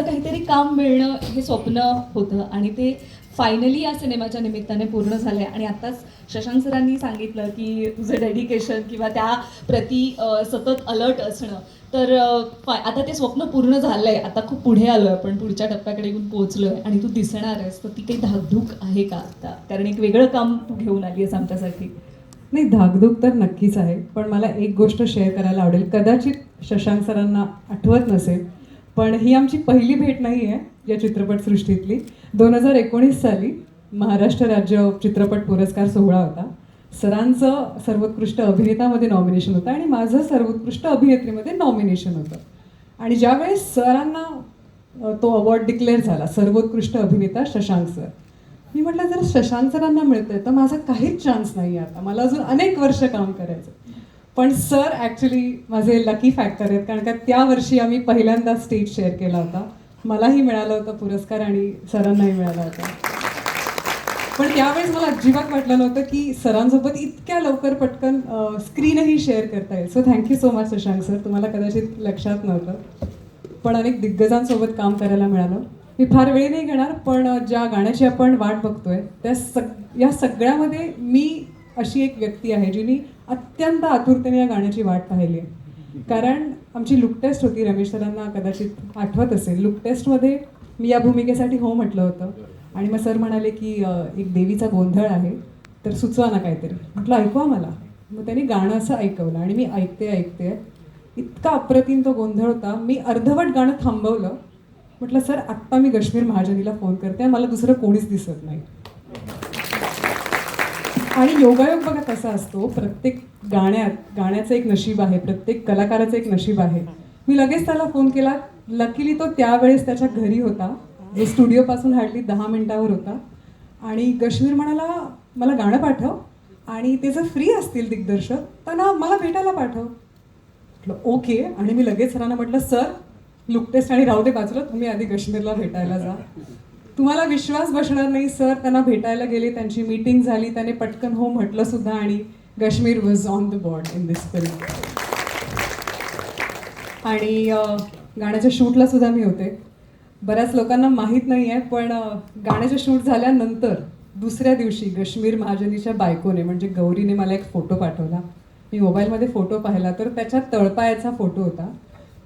काहीतरी काम मिळणं हे स्वप्न होतं आणि ते फायनली या सिनेमाच्या निमित्ताने पूर्ण झालं आहे. आणि आत्ताच शशांक सरांनी सांगितलं की तुझं डेडिकेशन किंवा त्या प्रती सतत अलर्ट असणं, तर आता ते स्वप्न पूर्ण झालं आहे. आता खूप पुढे आलो आहे, आपण पुढच्या टप्प्याकडे येऊन पोहोचलो आहे आणि तू दिसणार आहेस. तर ती काही धाकधूक आहे का आता, कारण एक वेगळं काम तू घेऊन आली आहेस आमच्यासाठी? नाही, धाकधूक तर नक्कीच आहे, पण मला एक गोष्ट शेअर करायला आवडेल. कदाचित शशांक सरांना आठवत नसेल, पण ही आमची पहिली भेट नाही आहे या चित्रपटसृष्टीतली. 2019 साली महाराष्ट्र राज्य चित्रपट पुरस्कार सोहळा होता. सरांचं सर्वोत्कृष्ट अभिनेतामध्ये नॉमिनेशन होतं आणि माझं सर्वोत्कृष्ट अभिनेत्रीमध्ये नॉमिनेशन होतं. आणि ज्यावेळेस सरांना तो अवॉर्ड डिक्लेअर झाला, सर्वोत्कृष्ट अभिनेता शशांक सर, मी म्हटलं जर शशांक सरांना मिळतंय तर माझा काहीच चान्स नाही आहे, आता मला अजून अनेक वर्ष काम करायचं. पण सर ॲक्च्युली माझे लकी फॅक्टर आहेत, कारण का त्या वर्षी आम्ही पहिल्यांदा स्टेज शेअर केला होता. मलाही मिळाला होता पुरस्कार आणि सरांनाही मिळाला होता. पण त्यावेळेस मला अजिबात वाटलं नव्हतं की सरांसोबत इतक्या लवकर पटकन स्क्रीनही शेअर करता येईल. So thank you so much Shashank sir. तुम्हाला कदाचित लक्षात नव्हतं, पण अनेक दिग्गजांसोबत काम करायला मिळालं. मी फार वेळ नाही घेणार, पण ज्या गाण्याची आपण वाट बघतोय या सगळ्यामध्ये मी अशी एक व्यक्ती आहे जिने अत्यंत आतुरतेने या गाण्याची वाट पाहिली आहे. कारण आमची लुक टेस्ट होती, रमेश सरांना कदाचित आठवत असेल. लुक टेस्टमध्ये मी या भूमिकेसाठी हो म्हटलं होतं आणि मग सर म्हणाले की एक देवीचा गोंधळ आहे, तर सुचवा ना काहीतरी. म्हटलं ऐकवा मला. मग त्यांनी गाणं असं ऐकवलं आणि मी ऐकते इतका अप्रतिम तो गोंधळ होता. मी अर्धवट गाणं थांबवलं. म्हटलं सर आत्ता मी कश्मीर महाजनीला फोन करते, मला दुसरं कोणीच दिसत नाही. आणि योगायोग बघा कसा असतो, प्रत्येक गाण्याचं एक नशीब आहे, प्रत्येक कलाकाराचं एक नशीब आहे. मी लगेच त्याला फोन केला. लकीली तो त्यावेळेस त्याच्या घरी होता, जो स्टुडिओपासून हार्डली 10 मिनिटावर होता. आणि कश्मीर म्हणाला मला गाणं पाठव आणि ते जर फ्री असतील दिग्दर्शक तर ना मला भेटायला पाठव. म्हटलं ओके. आणि मी लगेच सरांना म्हटलं सर लुक टेस्ट आणि राहू दे बाजूला, तुम्ही आधी कश्मीरला भेटायला जा. तुम्हाला विश्वास बसणार नाही, सर त्यांना भेटायला गेले, त्यांची मीटिंग झाली, त्याने पटकन हो म्हटलं सुद्धा आणि Kashmir was on the board in this film. आणि गाण्याच्या शूटला सुद्धा मी होते. बऱ्याच लोकांना माहीत नाही आहे, पण गाण्याचं शूट झाल्यानंतर दुसऱ्या दिवशी कश्मीर महाजनीच्या बायकोने म्हणजे गौरीने मला एक फोटो पाठवला. मी मोबाईलमध्ये फोटो पाहिला तर त्याच्यात तळपायाचा फोटो होता.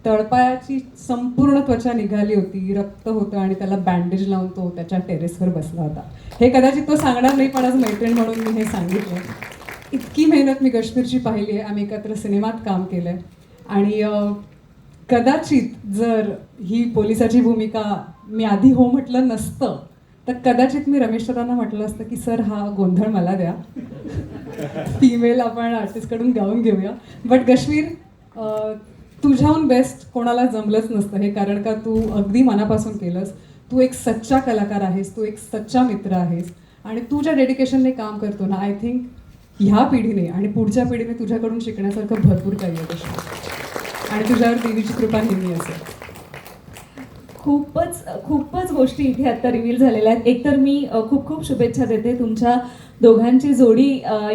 तळपायाची संपूर्ण त्वचा निघाली होती, रक्त होतं आणि त्याला बँडेज लावून तो त्याच्या टेरेसवर बसला होता. हे कदाचित तो सांगणार नाही, पण आज मैत्रीण म्हणून मी हे सांगितलं. इतकी मेहनत मी कश्मीरची पाहिली आहे. आम्ही एकत्र सिनेमात काम केलं आहे आणि कदाचित जर ही पोलिसाची भूमिका मी आधी हो म्हटलं नसतं तर कदाचित मी रमेश सरांना म्हटलं असतं की सर हा गोंधळ मला द्या, फिमेल आपण आर्टिस्टकडून गाऊन घेऊया. बट कश्मीर तुझ्याहून बेस्ट कोणाला जमलंच नसतं हे, कारण का तू अगदी मनापासून केलंस. तू एक सच्चा कलाकार आहेस, तू एक सच्चा मित्र आहेस आणि तू ज्या डेडिकेशनने काम करतो ना, आय थिंक ह्या पिढीने आणि पुढच्या पिढीने तुझ्याकडून शिकण्यासारखं भरपूर काही आहे आणि तुझ्यावर देवीची कृपा नेहमी असेल. खूपच गोष्टी इथे आता रिव्हील झालेल्या आहेत. एकतर मी खूप शुभेच्छा देते. तुमच्या दोघांची जोडी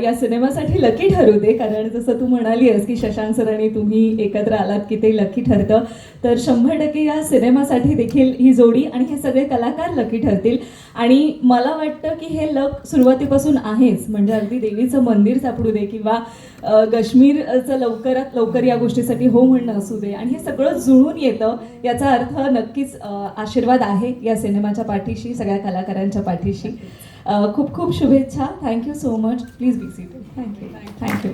या सिनेमासाठी लकी ठरू दे, कारण जसं तू म्हणाली आहेस की शशांक सर आणि तुम्ही एकत्र आलात की ते लकी ठरतं, तर 100% या सिनेमासाठी देखील ही जोडी आणि हे सगळे कलाकार लकी ठरतील. आणि मला वाटतं की हे लक सुरुवातीपासून आहेच, म्हणजे अगदी देवीचं मंदिर सापडू दे किंवा कश्मीरचं लवकरात लवकर या गोष्टीसाठी हो म्हणणं असू दे, आणि हे सगळं जुळून येतं. याचा अर्थ नक्कीच आशीर्वाद आहे या सिनेमाच्या पाठीशी, सगळ्या कलाकारांच्या पाठीशी. खूप शुभेच्छा. Thank you so much. Please be seated. Thank you.